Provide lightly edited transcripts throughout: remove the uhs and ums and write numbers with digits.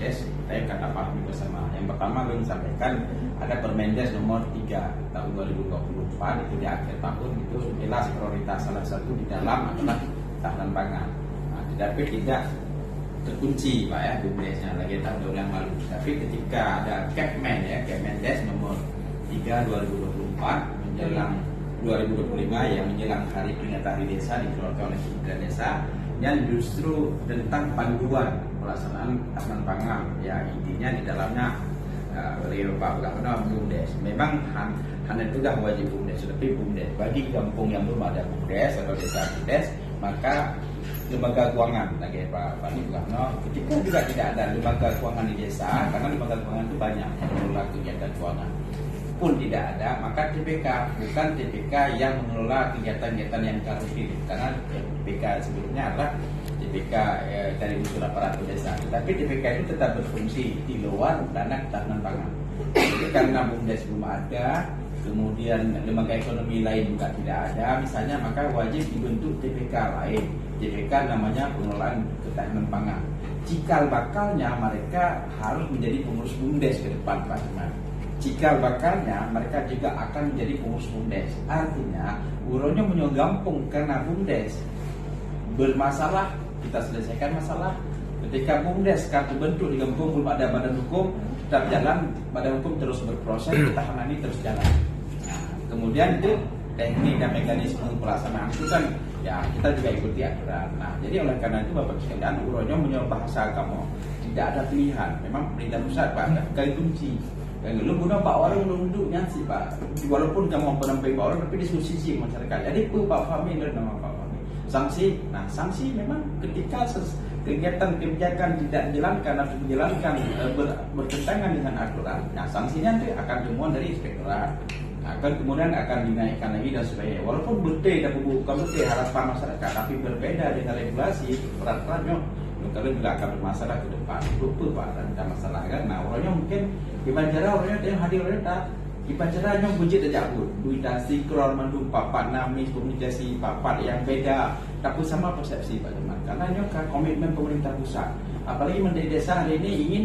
BUMDes, saya kata pahami bersama. Yang pertama belum sampaikan ada Permendes nomor 3 tahun 2024 itu di akhir tahun itu jelas prioritas salah satu di dalam adalah ketahanan pangan. Nah, tetapi tidak terkunci Pak ya BUMDesnya lagi tahun yang lalu. Tapi ketika ada Kepmendes nomor 3 2024 menjelang 2025 yang menjelang hari peringatan hari desa dikeluarkan oleh Kementerian Desa yang justru tentang panduan pelaksanaan ketahanan pangan ya intinya di dalamnya beliau Pak Gubernur BUMDes memang hanya itu dah wajib BUMDes tetapi BUMDes bagi kampung yang belum ada BUMDes atau desa BUMDes maka lembaga keuangan lagi Pak Gubernur ketika juga tidak ada lembaga keuangan di desa karena lembaga keuangan itu banyak yang mengelola kegiatan keuangan pun tidak ada, maka TPK bukan TPK yang mengelola kegiatan-kegiatan yang karusif karena TPK sebelumnya adalah TPK dari unsur aparatur desa. Tapi TPK itu tetap berfungsi di luar dana ketahanan pangan. Jadi karena BUMDes belum ada, kemudian lembaga ekonomi lain juga tidak ada, misalnya maka wajib dibentuk TPK lain. TPK namanya pengelolaan ketahanan pangan. Cikal bakalnya mereka harus menjadi pengurus BUMDes ke depan Pak Iman. Cikal bakalnya mereka juga akan menjadi pengurus BUMDes. Artinya uronyo menyogampung karena BUMDes bermasalah, kita selesaikan masalah. Ketika BUMDes kartu bentuk digabung belum ada badan hukum, tetap jalan, badan hukum terus berproses, ketahanan ini terus jalan. Nah, kemudian itu teknik dan mekanisme pelaksanaan itu kan ya kita juga ikuti aturan. Nah, jadi oleh karena itu Bapak sekalian uronyo menyoba bahasa agama tidak ada pilihan. Memang perintah pusat Pak kali kunci. Lu guna Pak Warung nunduknya sih Pak. Walaupun kamu penamping Pak Warung tapi diskusi sih masyarakat. Jadi Pak Fahmi dan nama Pak Fahmi. Sanksi, nah sanksi memang ketika kegiatan kebijakan tidak dijalankan atau dijalankan bertentangan dengan aturan. Nah sanksinya itu akan temuan dari inspektorat. Akan kemudian akan dinaikkan lagi dan sebagainya. Walaupun betul dan bukan betul harapan masyarakat, tapi berbeda dengan regulasi peraturannya. Kalau juga akan bermasalah ke depan, lupa Pak dan ada masalah kan. Nah orangnya mungkin gimana cara orangnya yang hadir orangnya tak gimana caranya budget aja pun duitasi keluar mandum papat namis komunikasi papat yang beda tapi sama persepsi Pak Teman karena nyoka komitmen pemerintah pusat apalagi Menteri Desa hari ini ingin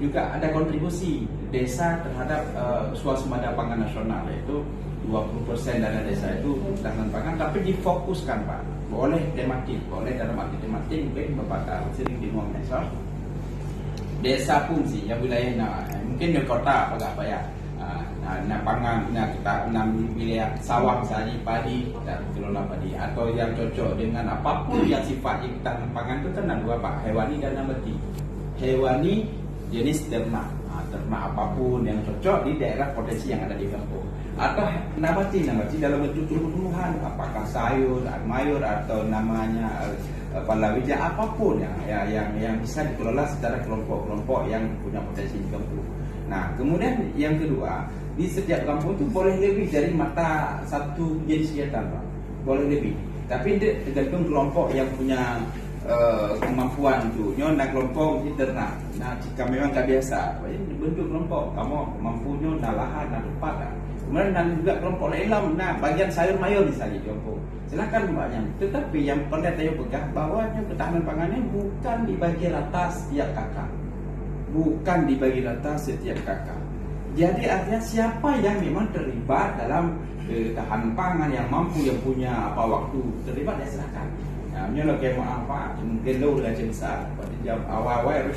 juga ada kontribusi desa terhadap swasembada pangan nasional yaitu 20% dana desa itu ketahanan pangan tapi difokuskan Pak boleh tematik, boleh dalam arti tematik mungkin Bapak sering di medsos desa fungsi yang wilayah mungkin di kota apa ya pangan kita 6 wilayah sawah misalnya padi kita kelola padi atau yang cocok dengan apapun yang sifatnya ketahanan pangan itu kan ada dua Pak hewani dan nabati hewani jenis ternak ternak apapun yang cocok di daerah potensi yang ada di kampung atau nabati dalam bentuk tumbuhan apakah sayur, mayur atau namanya palawija apapun yang bisa dikelola secara kelompok-kelompok yang punya potensi di kampung. Nah kemudian yang kedua di setiap kampung itu boleh lebih dari mata satu jenis kegiatan Pak boleh lebih tapi tergantung kelompok yang punya kemampuan itu nyonya kelompok di ternak. Nah jika memang tak biasa bentuk kelompok kamu mampunya nak lahan nak tempat kemudian dan juga kelompok lain bagian sayur mayur misalnya di kampung silakan banyak tetapi yang perlu saya pegang bahwa ketahanan pangannya bukan dibagi rata setiap kakak bukan dibagi rata setiap kakak jadi artinya siapa yang memang terlibat dalam ketahanan pangan yang mampu yang punya apa waktu terlibat ya silakan. Namanya lo kayak mau apa mungkin lo udah besar pada jam awal-awal harus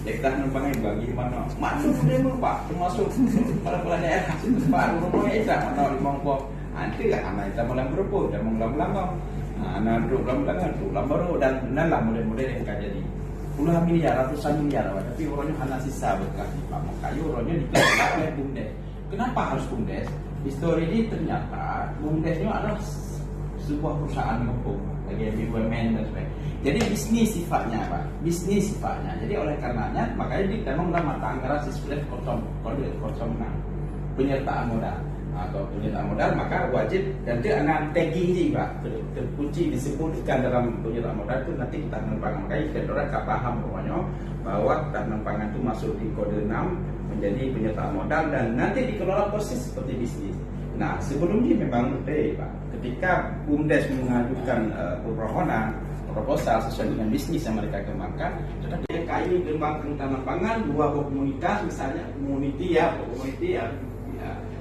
ketahanan pangan bagi mana masuk demo Pak termasuk kepala daerah Pak rumahnya itu mana limong nanti lah anak kita malam berapa dan mengulang-ulang anak ulang baru dan nalah model-model yang akan jadi puluhan miliar ratusan miliar tapi orangnya hanya sisa berkah Pak Makayu orangnya dikelola oleh BUMDes. Kenapa harus BUMDes? Histori ini ternyata BUMDesnya adalah sebuah perusahaan kampung bagi BUMN dan sebagainya. Jadi bisnis sifatnya Pak, bisnis sifatnya. Jadi oleh karenanya makanya di dalam mata anggaran siswa kosong penyertaan modal atau penyertaan modal maka wajib nanti anak tagging sih Pak terkunci disebutkan dalam penyertaan modal itu nanti ketahanan pangan makanya kita orang tak paham pokoknya bahwa ketahanan pangan itu masuk di kode 6 menjadi penyertaan modal dan nanti dikelola persis seperti bisnis. Nah sebelumnya memang Pak ketika BUMDes mengajukan permohonan proposal sesuai dengan bisnis yang mereka kembangkan. Tetapi KI kembangkan tanam pangan dua komunitas, misalnya community ya,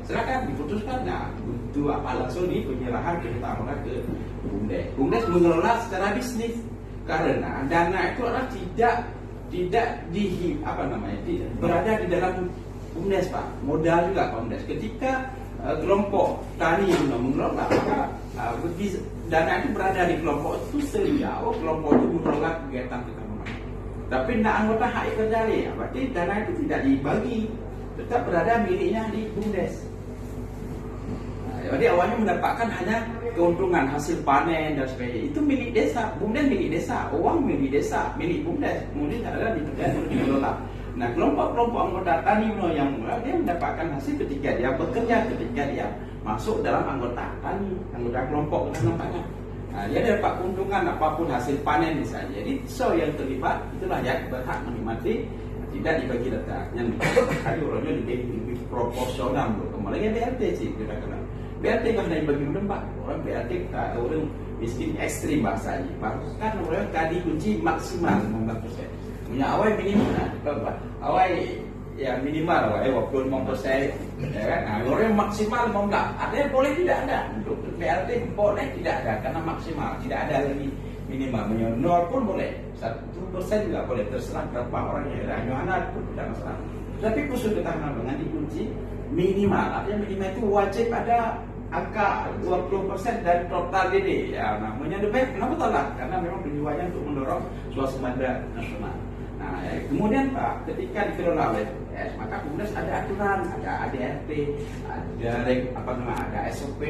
silakan diputuskan. Nah, itu apa langsung di penyerahan kita ke BUMDes. BUMDes mengelola secara bisnis karena dana itu adalah tidak berada di dalam BUMDes, Pak. Modal juga BUMDes. Ketika kelompok tani mengelola, maka dana itu berada di kelompok itu sejauh kelompok itu mengelola kegiatan pertanaman. Tapi tidak anggota HI Kerjali, ya, berarti dana itu tidak dibagi, tetap berada miliknya di BUMDes. Jadi awalnya mendapatkan hanya keuntungan hasil panen dan sebagainya. Itu milik desa, BUMDes milik desa, uang milik desa, milik BUMDes. Kemudian adalah dikelola. Nah, kelompok-kelompok anggota tani yang mulai dia mendapatkan hasil ketika dia bekerja, ketika dia masuk dalam anggota tani, anggota kelompok tanam pangan. Nah, dia dapat keuntungan apapun hasil panen misalnya. Jadi yang terlibat itulah yang berhak menikmati, tidak dibagi rata. Yang kali orangnya lebih proporsional. Kembali ke BLT sih kita kenal. BLT kan dari bagi tempat orang BLT orang miskin ekstrim bahasanya. Bahkan orang tadi kunci maksimal 15%. Punya awal minimal, awal ya minimal, awal 25%, ya kan? Nah, orang maksimal mau nggak? Ada yang boleh tidak ada untuk BLT boleh tidak ada karena maksimal, tidak ada lagi minimal. Nol pun boleh, 1% juga boleh, terserah berapa orang yang ada pun tidak masalah. Tapi khusus ketahanan pangan dikunci minimal, artinya minimal itu wajib ada angka 20% dari total ini. Ya, namanya the bank. Kenapa tolak? Karena memang tujuannya untuk mendorong swasembada nasional. Nah, kemudian Pak, ketika dikelola oleh BUMDes, maka BUMDes ada aturan, ada ADRT, ada SOP,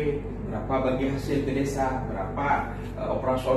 berapa bagi hasil ke desa, berapa operasional.